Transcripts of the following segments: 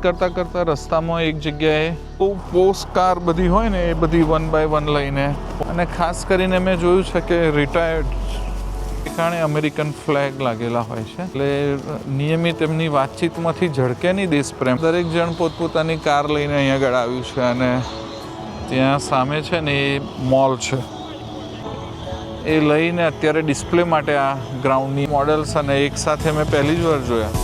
કરતા કરતા રસ્તામાં એક જગ્યાએ બહુ પોસ્ટ કાર બધી હોય ને એ બધી 1 બાય 1 લઈને, અને ખાસ કરીને મેં જોયું છે કે રિટાયર્ડ ઠેકાણે અમેરિકન ફ્લેગ લાગેલા હોય છે, એટલે નિયમિત એમની વાતચીતમાંથી ઝળકે નહીં દેશપ્રેમ. દરેક જણ પોતપોતાની કાર લઈને અહીંયા આગળ આવ્યું છે, અને ત્યાં સામે છે ને એ મોલ છે, એ લઈને અત્યારે ડિસ્પ્લે માટે આ ગ્રાઉન્ડની મોડલ્સ, અને એક સાથે મેં પહેલી જ વાર જોયા.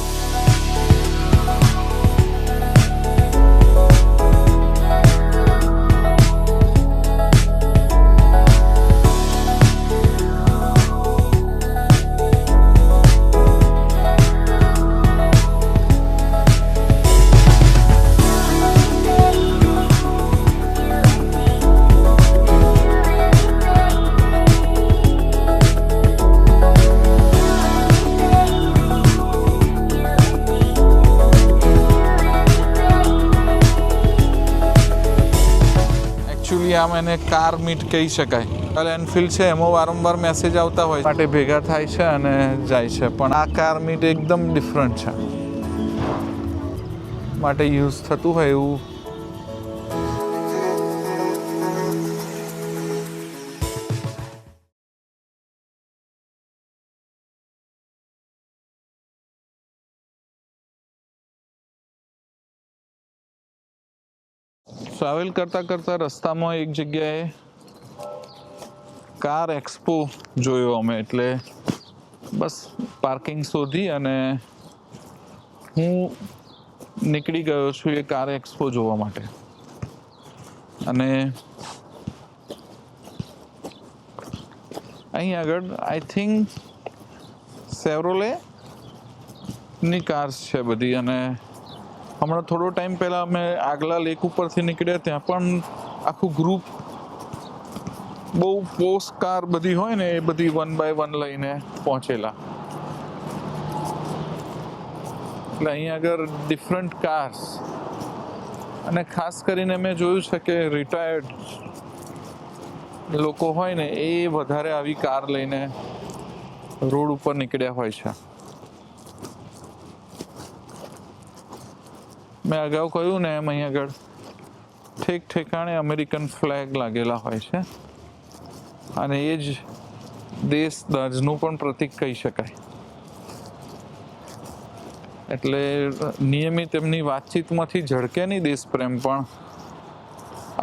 આમ એને કાર મીટ કહી શકાય. રોયલ એનફિલ્ડ છે એમાં વારંવાર મેસેજ આવતા હોય માટે ભેગા થાય છે અને જાય છે, પણ આ કાર મીટ એકદમ ડિફરન્ટ છે, માટે યુઝ થતું હોય એવું. ટ્રાવેલ કરતા કરતા રસ્તામાં એક જગ્યાએ કાર એક્સપો જોયો અમે, એટલે બસ પાર્કિંગ શોધી અને હું નીકળી ગયો છું એ કાર એક્સપો જોવા માટે. અને અહીં આગળ આઈ થિંક સેવરોલેની કાર્સ છે બધી, અને હમણાં થોડો ટાઈમ પહેલાં અમે આગલા લેક ઉપરથી નીકળ્યા, ત્યાં પણ આખું ગ્રુપ બહુ પોસ્ટ કાર બધી હોય ને એ બધી 1 બાય 1 લઈને પહોંચેલા. એટલે અહીંયા આગળ ડિફરન્ટ કાર્સ, અને ખાસ કરીને મેં જોયું છે કે રિટાયર્ડ લોકો હોય ને એ વધારે આવી કાર લઈને રોડ ઉપર નીકળ્યા હોય છે. મેં અગાઉ કહ્યું ને એમ અહીં આગળ ઠેકાણે અમેરિકન ફ્લેગ લાગેલા હોય છે, અને એ જ દેશ દર્જનું પણ પ્રતીક કહી શકાય. એટલે નિયમિત એમની વાતચીતમાંથી ઝળકે નહીં દેશપ્રેમ, પણ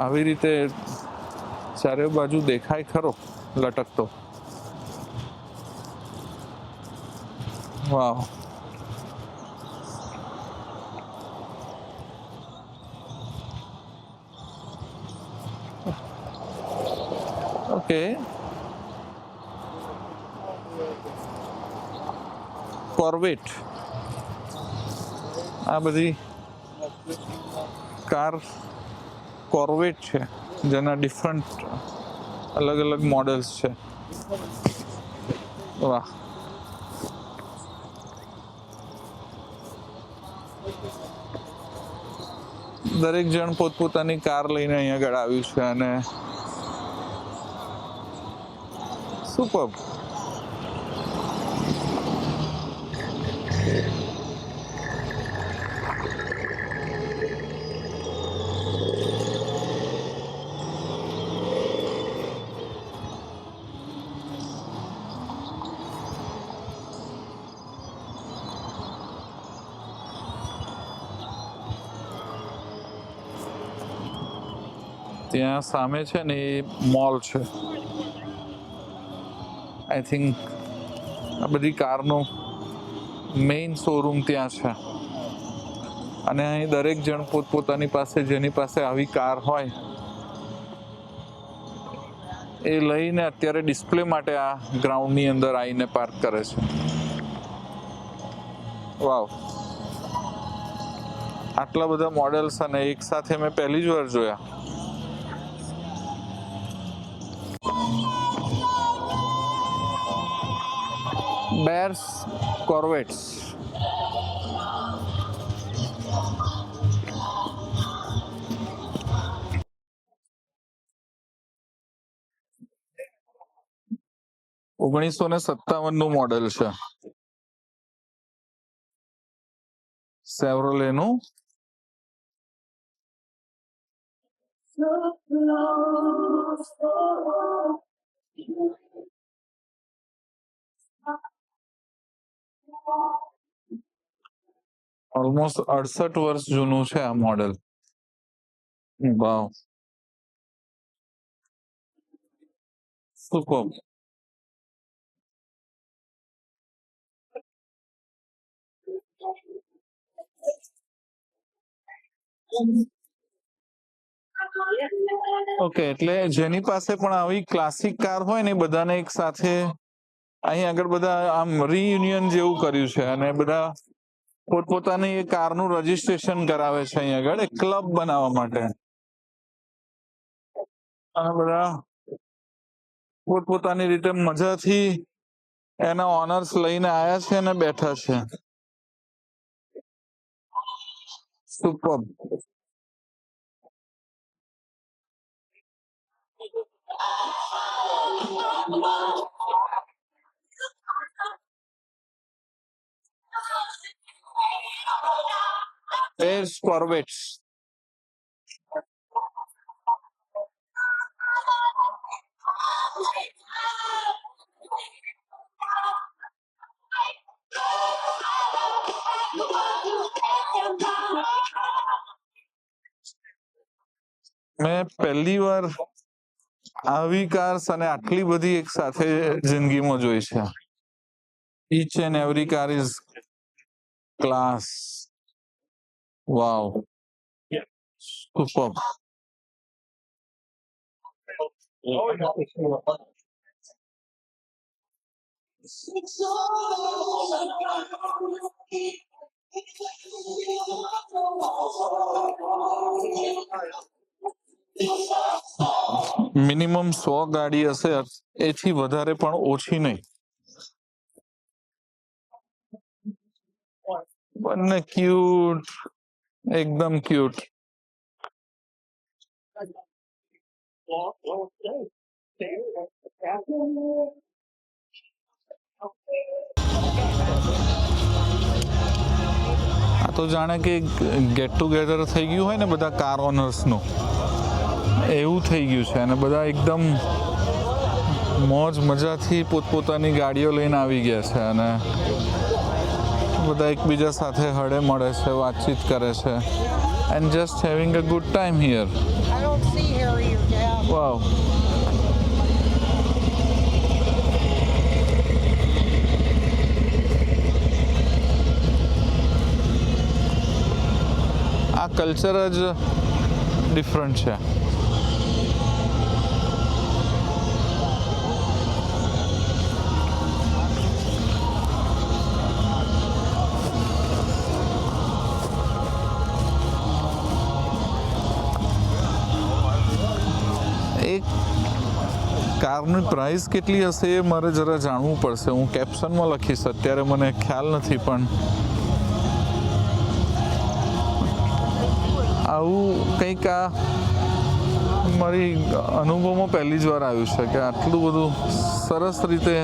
આવી રીતે ચારે બાજુ દેખાય ખરો લટકતો. વાવ. ઓકે, કોર્વેટ, આ બધી કાર કોર્વેટ છે, જેના ડિફરન્ટ અલગ અલગ મોડલ્સ છે. વાહ. દરેક જણ પોતપોતાની કાર લઈને અહીંયા આગળ આવ્યું છે, અને સુપર્બ. ત્યાં સામે છે ને એ મોલ છે, આઈ થિંક આ બધી કારનો મેઇન શોરૂમ ત્યાં છે, અને અહીં દરેક જણ પોતપોતાની પાસે જેની પાસે આવી કાર હોય એ લઈને અત્યારે ડિસ્પ્લે માટે આ ગ્રાઉન્ડની અંદર આવીને પાર્ક કરે છે. વાવ. આટલા બધા મોડલ્સ, અને એક સાથે મેં પહેલી જ વાર જોયા. બેર્સ કોર્વેટ્સ. $1957 નું મોડેલ છે, સેવરોલેનું ઓલમોસ્ટ 68 વર્ષ જૂનું છે આ મોડેલ. વાવ, સુપર. ઓકે, એટલે જેની પાસે પણ આવી ક્લાસિક કાર હોય ને બધાને એક સાથે અહીં આગળ બધા આમ રીયુનિયન જેવું કર્યું છે અને બધા પોતપોતાની કારનું રજીસ્ટ્રેશન કરાવે છે અહીં આગળ એક ક્લબ બનાવવા માટે. અને બધા પોતપોતાની રીતે મજાથી એના ઓનર્સ લઈને આયા છે અને બેઠા છે. સુપર. There's Corvettes. મેં પહેલી વાર આવી કાર્સ અને આટલી બધી એક સાથે જિંદગીમાં જોઈ છે. Each and every car is class. Wow. Superb. Minimum 100 ગાડી હશે, એથી વધારે પણ ઓછી નહીં. બંને ક્યુટ, એકદમ ક્યુટ. આ તો જાણે કે ગેટ ટુગેધર થઈ ગયું હોય ને બધા કાર ઓનર્સનું, એવું થઈ ગયું છે. અને બધા એકદમ મોજ મજાથી પોતપોતાની ગાડીઓ લઈને આવી ગયા છે અને બધા એકબીજા સાથે હળે મળે છે, વાતચીત કરે છે. And just having a good time here. Wow. આ કલ્ચર જ ડિફરન્ટ છે. એક કારની પ્રાઇસ કેટલી હશે એ મારે જરા જાણવું પડશે. હું કેપ્શનમાં લખીશ, અત્યારે મને ખ્યાલ નથી. પણ આવું કંઈક આ મારી અનુભવમાં પહેલી જ વાર આવ્યું છે કે આટલું બધું સરસ રીતે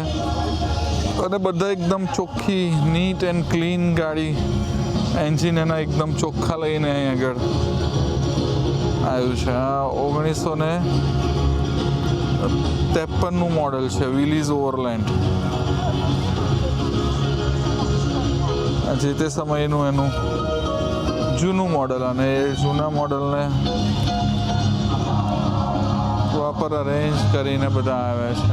અને બધા એકદમ ચોખ્ખી નીટ એન્ડ ક્લીન ગાડી, એન્જિન એના એકદમ ચોખ્ખા લઈને અહીં આગળ આવ્યું છે. આ 1953નું મોડેલ છે, વિલીઝ ઓવરલેન્ડ. જે તે સમયનું એનું જૂનું મોડલ, અને એ જૂના મોડલને પ્રોપર અરેન્જ કરીને બધા આવ્યા છે.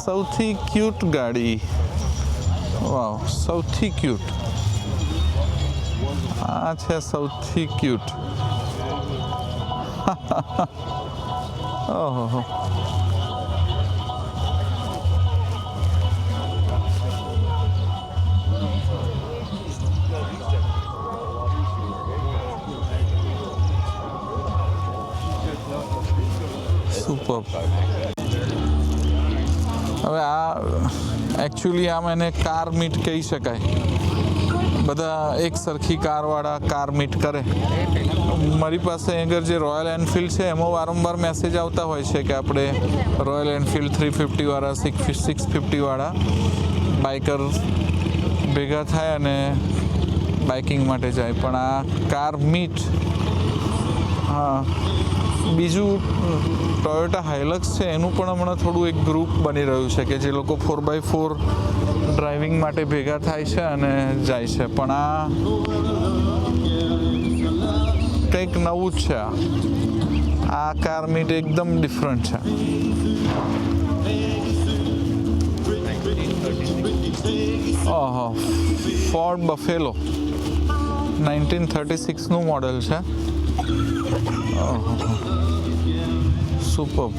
સૌથી ક્યુટ ગાડી. વાવ, સૌથી ક્યુટ. આ છે સૌથી ક્યુટ. ઓહો. સુપર. હવે આ એકચ્યુઅલી આમ એને કાર મીટ કહી શકાય. બધા એક સરખી કારવાળા કાર મીટ કરે. મારી પાસે આગળ જે રોયલ એનફિલ્ડ છે એમાં વારંવાર મેસેજ આવતા હોય છે કે આપણે રોયલ એનફિલ્ડ 350 વાળા 650 વાળા બાઇકર ભેગા થાય અને બાઇકિંગ માટે જાય. પણ આ કાર મીટ, હા, બીજું ટોયોટા હાઇલક્સ છે એનું પણ હમણાં થોડું એક ગ્રુપ બની રહ્યું છે કે જે લોકો 4x4 ડ્રાઇવિંગ માટે ભેગા થાય છે અને જાય છે. પણ આ કંઈક નવું જ છે. આ કાર મીટ એકદમ ડિફરન્ટ છે. ઓહો, ફોર્ડ બફેલો 1936નું મોડલ છે. સુપર.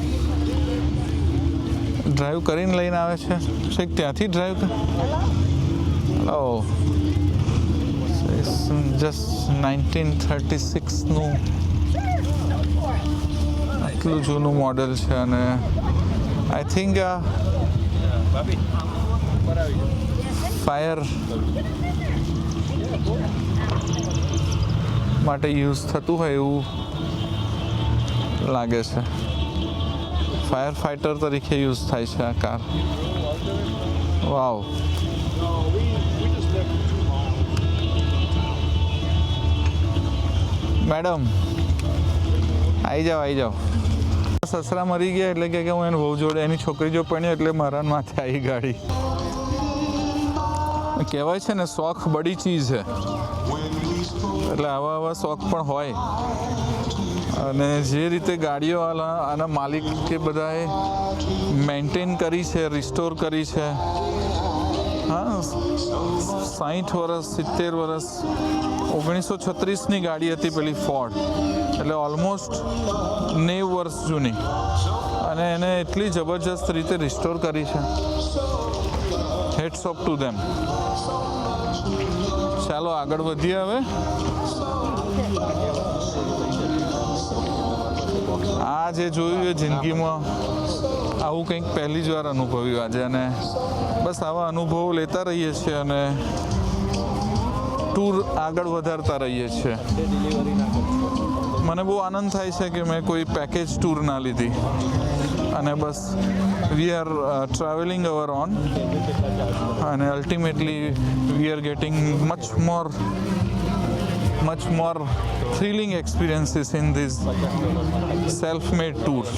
ડ્રાઈવ કરીને લઈને આવે છે, છેક ત્યાંથી ડ્રાઈવ જસ્ટ 1936નું આટલું જૂનું મોડલ છે. અને આઈ થિંક આ ફાયર માટે યુઝ થતું હોય એવું લાગે છે. ફાયર ફાઇટર તરીકે યુઝ થાય છે આ કાર. વાવ. મેડમ આવી જાઓ. સસરા મરી ગયા એટલે કે હું એને બહુ જોડે એની છોકરી જો પડ્યો એટલે મારા માથે આવી ગાડી. કહેવાય છે ને શોખ બડી ચીજ છે, એટલે આવા શોખ પણ હોય. અને જે રીતે ગાડીઓ આના માલિક કે બધાએ મેન્ટેન કરી છે, રિસ્ટોર કરી છે. હા, 60 વર્ષ 70 વર્ષ 1936ની ગાડી હતી પેલી ફોર્ડ, એટલે ઓલમોસ્ટ 90 વર્ષ જૂની. અને એને એટલી જબરજસ્ત રીતે રિસ્ટોર કરી છે. Hats of to them. ચાલો આગળ વધીએ હવે. આ જે જોયું એ જિંદગીમાં આવું કંઈક પહેલી જ વાર અનુભવ્યું આજે. અને બસ આવા અનુભવો લેતા રહીએ છીએ અને ટૂર આગળ વધારતા રહીએ છીએ. મને બહુ આનંદ થાય છે કે મેં કોઈ પેકેજ ટૂર ના લીધી અને બસ we are travelling our own, અને ultimately we are getting much more thrilling experiences in these self-made tours.